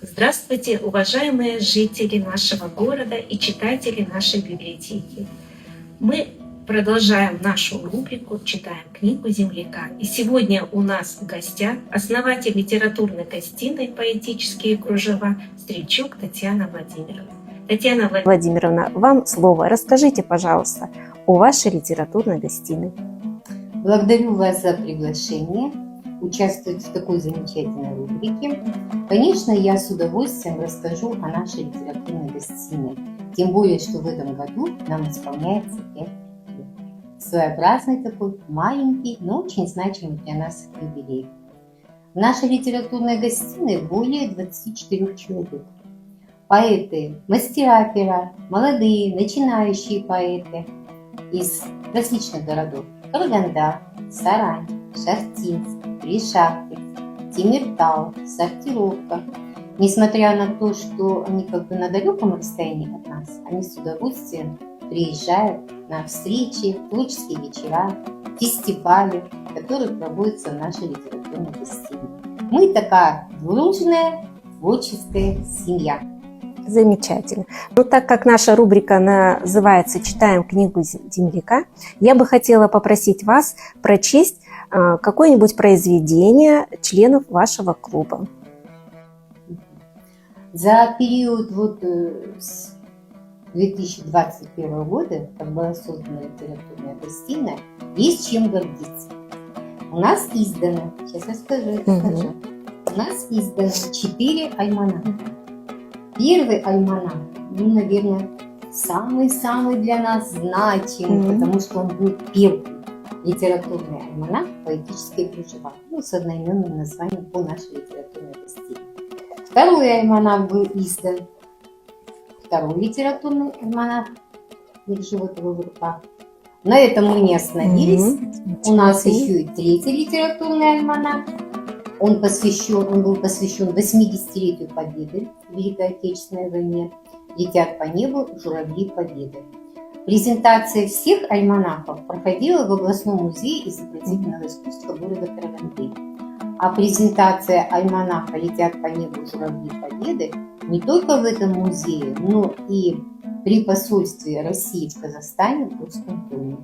Здравствуйте, уважаемые жители нашего города и читатели нашей библиотеки. Мы продолжаем нашу рубрику «Читаем книгу земляка». И сегодня у нас в гостях основатель литературной гостиной «Поэтические кружева» Стрельчук Татьяна Владимировна. Татьяна Владимировна, вам слово. Расскажите, пожалуйста, о вашей литературной гостиной. Благодарю вас за приглашение участвовать в такой замечательной рубрике. Конечно, я с удовольствием расскажу о нашей литературной гостиной. Тем более, что в этом году нам исполняется 5 лет. Своеобразный такой маленький, но очень значимый для нас юбилей. В нашей литературной гостиной более 24 человек. Поэты, мастера пера, молодые, начинающие поэты из различных городов. Караганда, Сарань, Шахтинск, Решахтинск, Тимиртау, Сортировка. Несмотря на то, что они на далеком расстоянии от нас, они с удовольствием приезжают на встречи, творческие вечера, фестивали, которые проводятся в нашей литературной гостиной. Мы такая дружная, творческая семья. Замечательно. Ну, так как наша рубрика называется «Читаем книгу земляка», я бы хотела попросить вас прочесть какое-нибудь произведение членов вашего клуба. За период с 2021 года, когда была создана литературная гостиная, есть чем гордиться. У нас издано, сейчас расскажу, у нас издано 4 альманаха. Первый альманах, наверное, самый-самый для нас значимый, потому что он был первый литературный альманах «Поэтические кружева», с одноименным названием по нашей литературной гостиной. Второй альманах был издан, второй литературный альманах «Держи вот его в руках». На этом мы не остановились. У нас еще и третий литературный альманах. Он был посвящен 80-летию Победы в Великой Отечественной войне. «Летят по небу журавли Победы». Презентация всех альманахов проходила в областном музее изобразительного искусства города Караганды. А презентация альманаха «Летят по небу журавли Победы» не только в этом музее, но и при посольстве России в Казахстане в Русском доме.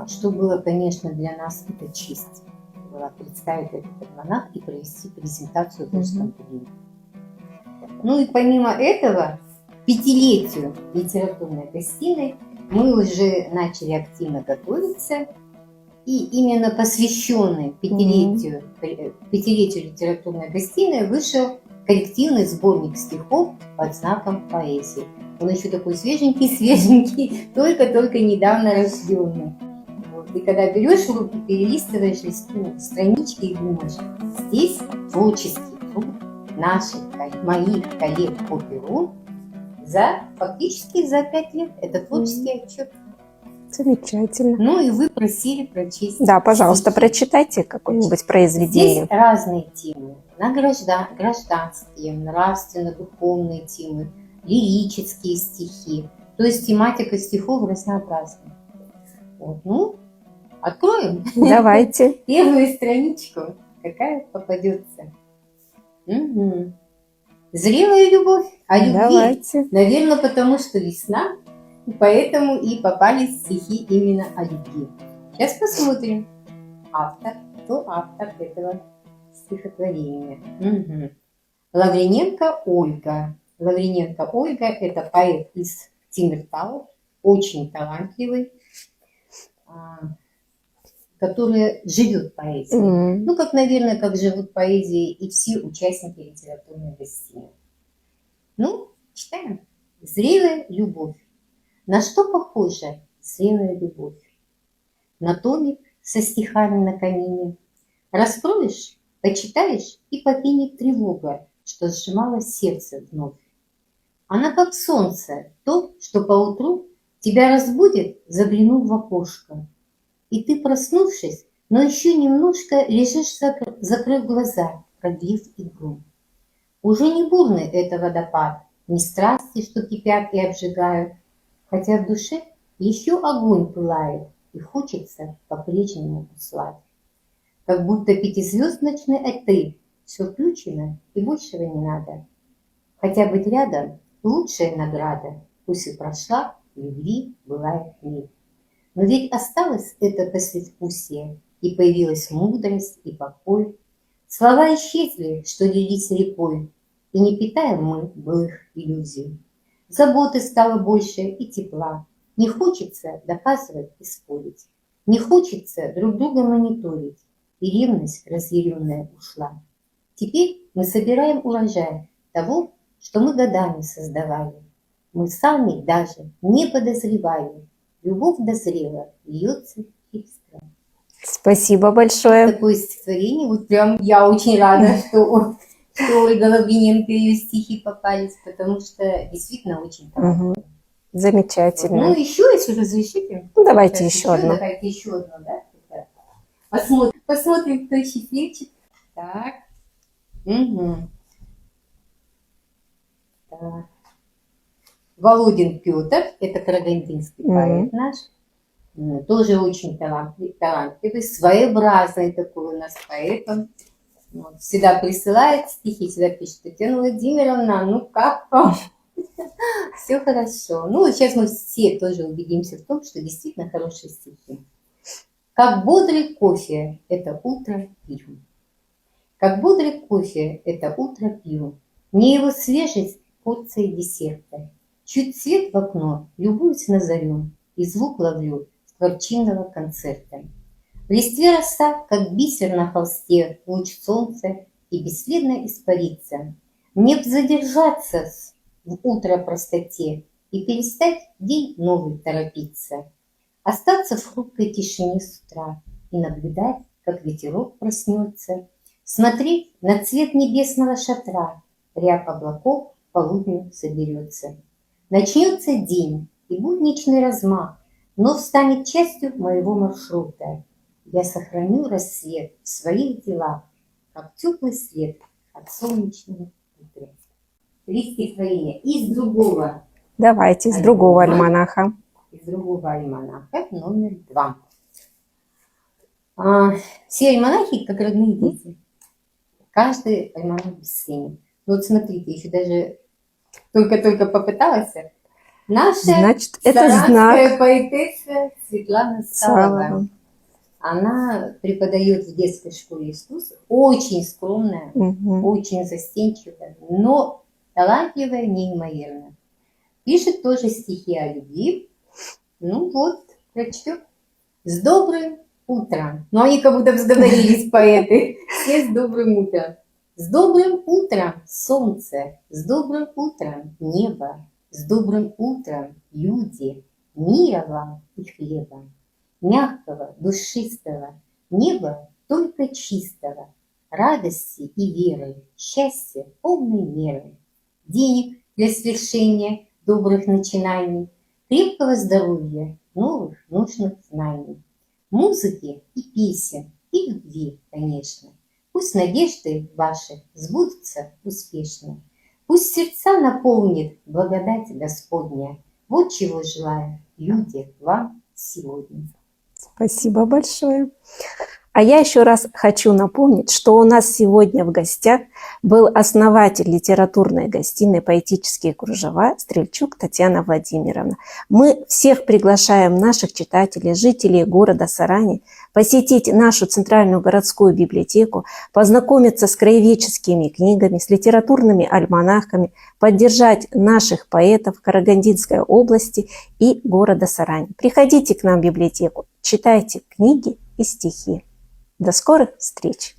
Что было, конечно, для нас это честь. Представить этот альманах и провести презентацию в Русском доме. Ну и помимо этого, к 5-летию литературной гостиной мы уже начали активно готовиться. И именно посвященный 5-летию литературной гостиной вышел коллективный сборник стихов под знаком поэзии. Он еще такой свеженький, только-только недавно рожденный. И когда берешь в руки, перелистываешь странички и думаешь, здесь творческий труд моих коллег по перу фактически за 5 лет. Это творческий отчет. Замечательно. Ну и вы просили прочесть. Да, пожалуйста, прочитайте какое-нибудь произведение. Здесь разные темы. На гражданские, нравственно-духовные темы, лирические стихи. То есть тематика стихов разнообразна. Откроем. Давайте. Первую страничку. Какая попадется? Зрелая любовь. О любви. Давайте. Наверное, потому что весна. Поэтому и попались стихи именно о любви. Сейчас посмотрим. Кто автор этого стихотворения? Лавриненко Ольга. Лавриненко Ольга – это поэт из Тимиртау, очень талантливый, который живет поэзией. Наверное, как живут поэзией и все участники литературной гостиной. Читаем. Зрелая любовь. На что похожа зрелая любовь? На томик со стихами на камине. Раскроешь, почитаешь, и покинет тревога, что сжимало сердце вновь. Она как солнце, то, что поутру тебя разбудит, заглянув в окошко. И ты, проснувшись, но еще немножко лежишь, закрыв глаза, продлив игру. Уже не бурный это водопад, не страсти, что кипят и обжигают, хотя в душе еще огонь пылает и хочется по-прежнему услать. Как будто 5-звездочный отель все включено и большего не надо. Хотя быть рядом — лучшая награда, пусть и прошла, любви бывает мир. Но ведь осталось это послевкусие, и появилась мудрость и покой. Слова исчезли, что лились рекой, и не питаем мы былых иллюзий. Заботы стало больше и тепла. Не хочется доказывать и спорить. Не хочется друг друга мониторить, и ревность разъяренная ушла. Теперь мы собираем урожай того, что мы годами создавали. Мы сами даже не подозревали. Любовь дозрела, льется искра. Спасибо большое. Такое стихотворение, вот прям я очень рада, что Ольга Логвиненко и ее стихи попались, потому что действительно очень талантливо. Замечательно. Ну, еще, если разрешите. Ну, давайте Сейчас еще одну. Давайте еще одну, да? Посмотрим, кто счастливчик. Так. Угу. Так. Володин Петр, это карагандинский поэт наш. Тоже очень талантливый, своеобразный такой у нас поэт. Он вот, всегда присылает стихи, всегда пишет: Татьяна Владимировна, ну как вам? Все хорошо. Ну, сейчас мы все тоже убедимся в том, что действительно хорошие стихи. Как бодрый кофе это утро пью. Как бодрый кофе это утро пью. Мне его свежесть порция десерта. Чуть свет в окно, любуюсь на зарю, и звук ловлю творчинного концерта. В листве роса, как бисер на холсте, луч солнца и бесследно испарится. Мне б задержаться в утро простоте и перестать день новый торопиться. Остаться в хрупкой тишине с утра и наблюдать, как ветерок проснется. Смотреть на цвет небесного шатра, ряд облаков к полудню соберется. Начнется день и будничный размах, но станет частью моего маршрута. Я сохраню рассвет в своих делах, как теплый свет от солнечного утра. Три стихотворения из другого. Давайте, из другого альманаха. Из другого альманаха, номер 2. Все альманахи как родные дети. Каждый альманах бесценен. Ну вот смотрите, еще даже только попыталась. Наша Значит, это саранская знак. поэтесса Светлана Салова. Салова. Она преподает в детской школе искусств. Очень скромная, очень застенчивая, но талантливая неимоверно. Пишет тоже стихи о любви. Ну вот, прочтем. С добрым утром. Ну они как будто взговорились, поэты. Все с добрым утром. С добрым утром, солнце, с добрым утром, небо, с добрым утром, люди, мира вам и хлеба, мягкого, душистого, неба только чистого, радости и веры, счастья полной меры, денег для свершения добрых начинаний, крепкого здоровья, новых нужных знаний, музыки и песен, и любви, конечно. Пусть надежды ваши сбудутся успешно. Пусть сердца наполнит благодать Господня. Вот чего желаю, люди, вам сегодня. Спасибо большое. А я еще раз хочу напомнить, что у нас сегодня в гостях был основатель литературной гостиной «Поэтические кружева» Стрельчук Татьяна Владимировна. Мы всех приглашаем, наших читателей, жителей города Сарани, посетить нашу центральную городскую библиотеку, познакомиться с краеведческими книгами, с литературными альманахами, поддержать наших поэтов Карагандинской области и города Сарани. Приходите к нам в библиотеку, читайте книги и стихи. До скорых встреч!